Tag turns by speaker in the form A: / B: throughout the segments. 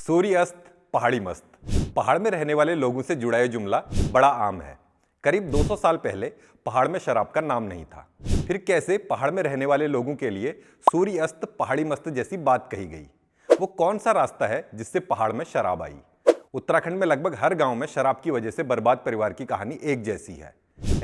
A: सूर्य अस्त पहाड़ी मस्त। पहाड़ में रहने वाले लोगों से जुड़ा यह जुमला बड़ा आम है। करीब 200 साल पहले पहाड़ में शराब का नाम नहीं था। फिर कैसे पहाड़ में रहने वाले लोगों के लिए सूर्य अस्त पहाड़ी मस्त जैसी बात कही गई। वो कौन सा रास्ता है जिससे पहाड़ में शराब आई। उत्तराखंड में लगभग हर गांव में शराब की वजह से बर्बाद परिवार की कहानी एक जैसी है।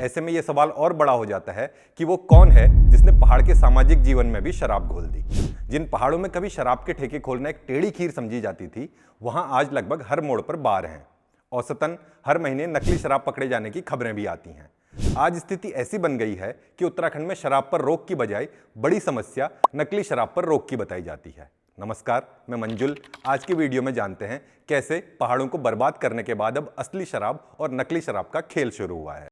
A: ऐसे में यह सवाल और बड़ा हो जाता है कि वो कौन है जिसने पहाड़ के सामाजिक जीवन में भी शराब घोल दी। जिन पहाड़ों में कभी शराब के ठेके खोलना एक टेढ़ी खीर समझी जाती थी, वहां आज लगभग हर मोड़ पर बार हैं। औसतन हर महीने नकली शराब पकड़े जाने की खबरें भी आती हैं। आज स्थिति ऐसी बन गई है कि उत्तराखंड में शराब पर रोक की बजाय बड़ी समस्या नकली शराब पर रोक की बताई जाती है। नमस्कार, मैं मंजुल। आज की वीडियो में जानते हैं कैसे पहाड़ों को बर्बाद करने के बाद अब असली शराब और नकली शराब का खेल शुरू हुआ है।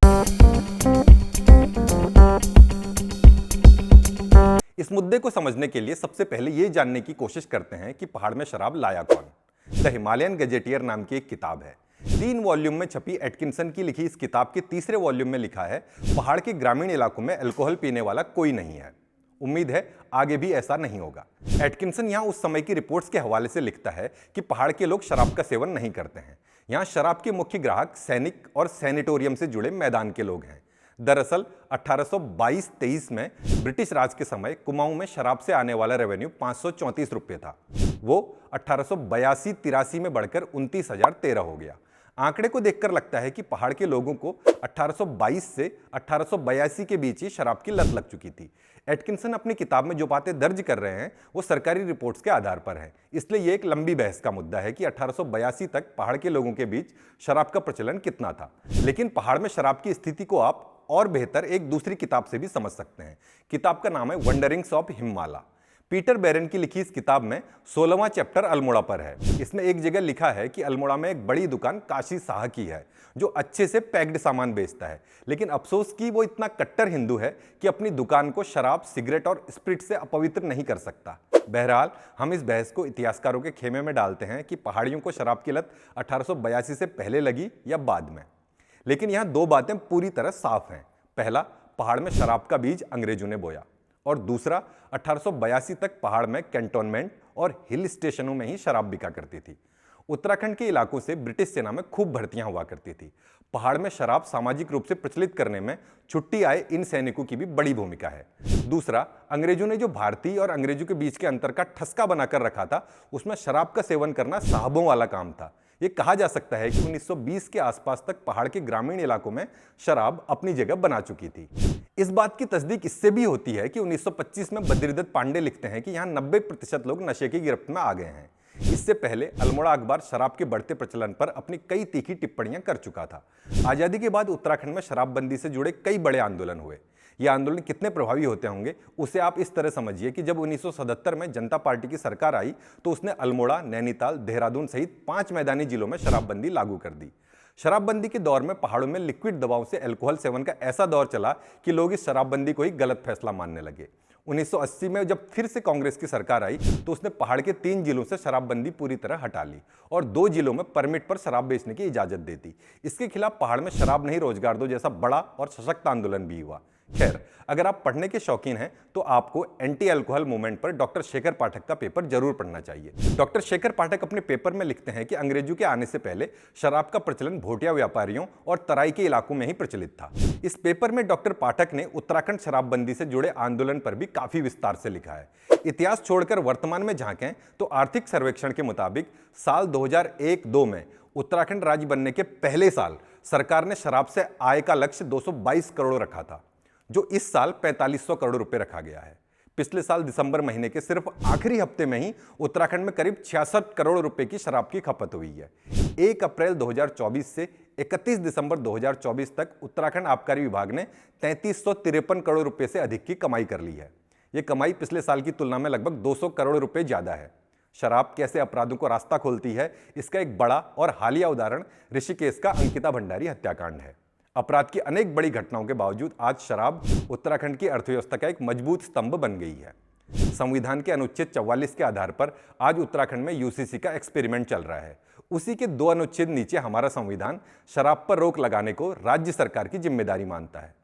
A: इस मुद्दे को समझने के लिए सबसे पहले यह जानने की कोशिश करते हैं कि पहाड़ में शराब लाया कौन। द हिमालयन गजेटियर नाम की एक किताब है। 3 वॉल्यूम में छपी एटकिंसन की लिखी इस किताब के तीसरे वॉल्यूम में लिखा है, पहाड़ के ग्रामीण इलाकों में अल्कोहल पीने वाला कोई नहीं है। उम्मीद है आगे भी ऐसा नहीं होगा। एटकिंसन यहाँ उस समय की रिपोर्ट्स के हवाले से लिखता है कि पहाड़ के लोग शराब का सेवन नहीं करते हैं। यहाँ शराब के मुख्य ग्राहक सैनिक और सैनिटोरियम से जुड़े मैदान के लोग हैं। दरअसल 1822-23 में ब्रिटिश राज के समय कुमाऊं में शराब से आने वाला रेवेन्यू 534 रुपये था। वो 1882-83 में बढ़कर 29,013 हो गया। आंकड़े को देखकर लगता है कि पहाड़ के लोगों को 1822 से 1882 के बीच ही शराब की लत लग चुकी थी। एटकिंसन अपनी किताब में जो बातें दर्ज कर रहे हैं वो सरकारी रिपोर्ट्स के आधार पर है, इसलिए ये एक लंबी बहस का मुद्दा है कि 1882 तक पहाड़ के लोगों के बीच शराब का प्रचलन कितना था। लेकिन पहाड़ में शराब की स्थिति को आप और बेहतर एक दूसरी किताब से भी समझ सकते हैं। किताब का नाम है वंडरिंग्स ऑफ हिमालय। पीटर बेरेन की लिखी इस किताब में 16वां चैप्टर अल्मोड़ा पर है। इसमें एक जगह लिखा है कि अल्मोड़ा में एक बड़ी दुकान काशी शाह की है जो अच्छे से पैक्ड सामान बेचता है, लेकिन अफसोस कि वो इतना कट्टर हिंदू है कि अपनी दुकान को शराब, सिगरेट और स्प्रिट से अपवित्र नहीं कर सकता। बहरहाल हम इस बहस को इतिहासकारों के खेमे में डालते हैं कि पहाड़ियों को शराब की लत 1882 से पहले लगी या बाद में। लेकिन यहां 2 बातें पूरी तरह साफ हैं। पहला, पहाड़ में शराब का बीज अंग्रेजों ने बोया, और दूसरा, 1882 तक पहाड़ में कैंटोनमेंट और हिल स्टेशनों में ही शराब बिका करती थी। उत्तराखंड के इलाकों से ब्रिटिश सेना में खूब भर्तियां हुआ करती थी। पहाड़ में शराब सामाजिक रूप से प्रचलित करने में छुट्टी आए इन सैनिकों की भी बड़ी भूमिका है। दूसरा, अंग्रेजों ने जो भारतीय और अंग्रेजों के बीच के अंतर का ठसका बनाकर रखा था, उसमें शराब का सेवन करना साहबों वाला काम था। ये कहा जा सकता है कि 1920 के आसपास तक पहाड़ के ग्रामीण इलाकों में शराब अपनी जगह बना चुकी थी। इस बात की तस्दीक इससे भी होती है कि 1925 में बद्रीदत्त पांडे लिखते हैं कि यहाँ 90% लोग नशे की गिरफ्त में आ गए हैं। इससे पहले अल्मोड़ा अखबार शराब के बढ़ते प्रचलन पर अपनी कई तीखी टिप्पणियां कर चुका था। आजादी के बाद उत्तराखंड में शराबबंदी से जुड़े कई बड़े आंदोलन हुए। ये आंदोलन कितने प्रभावी होते होंगे उसे आप इस तरह समझिए कि जब 1977 में जनता पार्टी की सरकार आई तो उसने अल्मोड़ा, नैनीताल, देहरादून सहित 5 मैदानी जिलों में शराबबंदी लागू कर दी। शराबबंदी के दौर में पहाड़ों में लिक्विड दवाओं से अल्कोहल सेवन का ऐसा दौर चला कि लोग इस शराबबंदी को ही गलत फैसला मानने लगे। 1980 में जब फिर से कांग्रेस की सरकार आई तो उसने पहाड़ के 3 जिलों से शराबबंदी पूरी तरह हटा ली और 2 जिलों में परमिट पर शराब बेचने की इजाजत दे दी। इसके खिलाफ पहाड़ में शराब नहीं रोजगार दो जैसा बड़ा और सशक्त आंदोलन भी हुआ। खैर, अगर आप पढ़ने के शौकीन हैं तो आपको एंटी अल्कोहल मूवमेंट पर डॉक्टर शेखर पाठक का पेपर जरूर पढ़ना चाहिए। डॉक्टर शेखर पाठक अपने पेपर में लिखते हैं कि अंग्रेजों के आने से पहले शराब का प्रचलन भोटिया व्यापारियों और तराई के इलाकों में ही प्रचलित था। इस पेपर में डॉक्टर पाठक ने उत्तराखंड शराबबंदी से जुड़े आंदोलन पर भी काफी विस्तार से लिखा है। इतिहास छोड़कर वर्तमान में झांकें तो आर्थिक सर्वेक्षण के मुताबिक साल 2001-2 में उत्तराखंड राज्य बनने के पहले साल सरकार ने शराब से आय का लक्ष्य 222 करोड़ रखा था, जो इस साल 4500 करोड़ रुपए रखा गया है। पिछले साल दिसंबर महीने के सिर्फ आखिरी हफ्ते में ही उत्तराखंड में करीब 66 करोड़ रुपए की शराब की खपत हुई है। 1 अप्रैल 2024 से 31 दिसंबर 2024 तक उत्तराखंड आबकारी विभाग ने 3353 करोड़ रुपए से अधिक की कमाई कर ली है। यह कमाई पिछले साल की तुलना में लगभग 200 करोड़ रुपए ज्यादा है। शराब कैसे अपराधों को रास्ता खोलती है, इसका एक बड़ा और हालिया उदाहरण ऋषिकेश का अंकिता भंडारी हत्याकांड है। अपराध की अनेक बड़ी घटनाओं के बावजूद आज शराब उत्तराखंड की अर्थव्यवस्था का एक मजबूत स्तंभ बन गई है। संविधान के अनुच्छेद 44 के आधार पर आज उत्तराखंड में यूसीसी का एक्सपेरिमेंट चल रहा है। उसी के 2 अनुच्छेद नीचे हमारा संविधान शराब पर रोक लगाने को राज्य सरकार की जिम्मेदारी मानता है।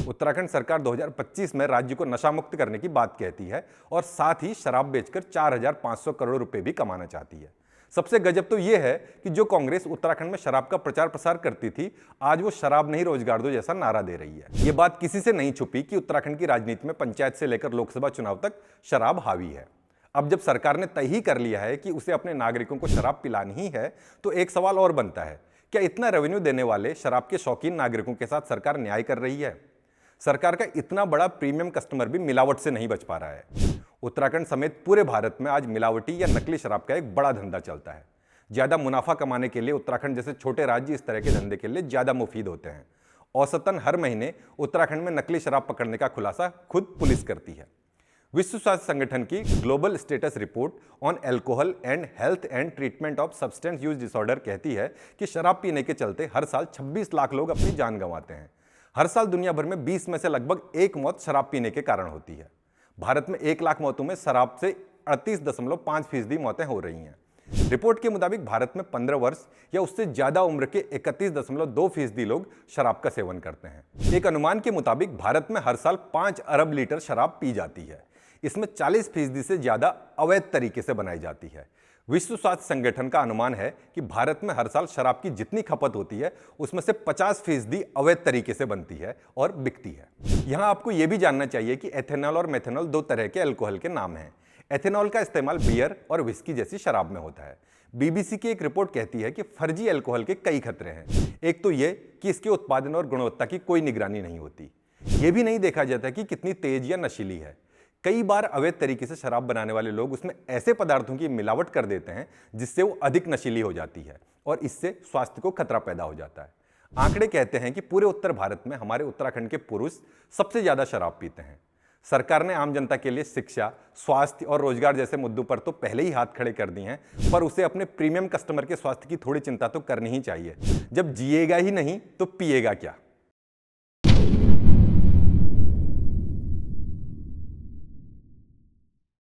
A: उत्तराखंड सरकार 2025 में राज्य को नशा मुक्त करने की बात कहती है और साथ ही शराब बेचकर 4,500 करोड़ रुपए भी कमाना चाहती है। सबसे गजब तो यह है कि जो कांग्रेस उत्तराखंड में शराब का प्रचार प्रसार करती थी, आज वो शराब नहीं रोजगार दो जैसा नारा दे रही है। ये बात किसी से नहीं छुपी कि उत्तराखंड की राजनीति में पंचायत से लेकर लोकसभा चुनाव तक शराब हावी है। अब जब सरकार ने तय ही कर लिया है कि उसे अपने नागरिकों को शराब पिलानी ही है, तो एक सवाल और बनता है, क्या इतना रेवेन्यू देने वाले शराब के शौकीन नागरिकों के साथ सरकार न्याय कर रही है? सरकार का इतना बड़ा प्रीमियम कस्टमर भी मिलावट से नहीं बच पा रहा है। उत्तराखंड समेत पूरे भारत में आज मिलावटी या नकली शराब का एक बड़ा धंधा चलता है। ज्यादा मुनाफा कमाने के लिए उत्तराखंड जैसे छोटे राज्य इस तरह के धंधे के लिए ज्यादा मुफीद होते हैं। औसतन हर महीने उत्तराखंड में नकली शराब पकड़ने का खुलासा खुद पुलिस करती है। विश्व स्वास्थ्य संगठन की global status report on alcohol and health and treatment of substance use disorder कहती है कि शराब पीने के चलते हर साल 26 लाख लोग अपनी जान गंवाते हैं। हर साल दुनिया भर में 20 में से लगभग एक मौत शराब पीने के कारण होती है। भारत में 1 लाख मौतों में शराब से 38.5% मौतें हो रही हैं। रिपोर्ट के मुताबिक भारत में 15 वर्ष या उससे ज्यादा उम्र के 31.2% लोग शराब का सेवन करते हैं। एक अनुमान के मुताबिक भारत में हर साल 5 अरब लीटर शराब पी जाती है। इसमें 40% से ज्यादा अवैध तरीके से बनाई जाती है। विश्व स्वास्थ्य संगठन का अनुमान है कि भारत में हर साल शराब की जितनी खपत होती है, उसमें से 50% अवैध तरीके से बनती है और बिकती है। यहां आपको यह भी जानना चाहिए कि एथेनॉल और मेथेनॉल 2 तरह के अल्कोहल के नाम हैं। एथेनॉल का इस्तेमाल बियर और विस्की जैसी शराब में होता है। बीबीसी की एक रिपोर्ट कहती है कि फर्जी अल्कोहल के कई खतरे हैं। एक तो यह कि इसके उत्पादन और गुणवत्ता की कोई निगरानी नहीं होती। यह भी नहीं देखा जाता कि कितनी तेज या नशीली है। कई बार अवैध तरीके से शराब बनाने वाले लोग उसमें ऐसे पदार्थों की मिलावट कर देते हैं जिससे वो अधिक नशीली हो जाती है और इससे स्वास्थ्य को खतरा पैदा हो जाता है। आंकड़े कहते हैं कि पूरे उत्तर भारत में हमारे उत्तराखंड के पुरुष सबसे ज्यादा शराब पीते हैं। सरकार ने आम जनता के लिए शिक्षा, स्वास्थ्य और रोजगार जैसे मुद्दों पर तो पहले ही हाथ खड़े कर दिए हैं, पर उसे अपने प्रीमियम कस्टमर के स्वास्थ्य की थोड़ी चिंता तो करनी ही चाहिए। जब जिएगा ही नहीं तो पिएगा क्या?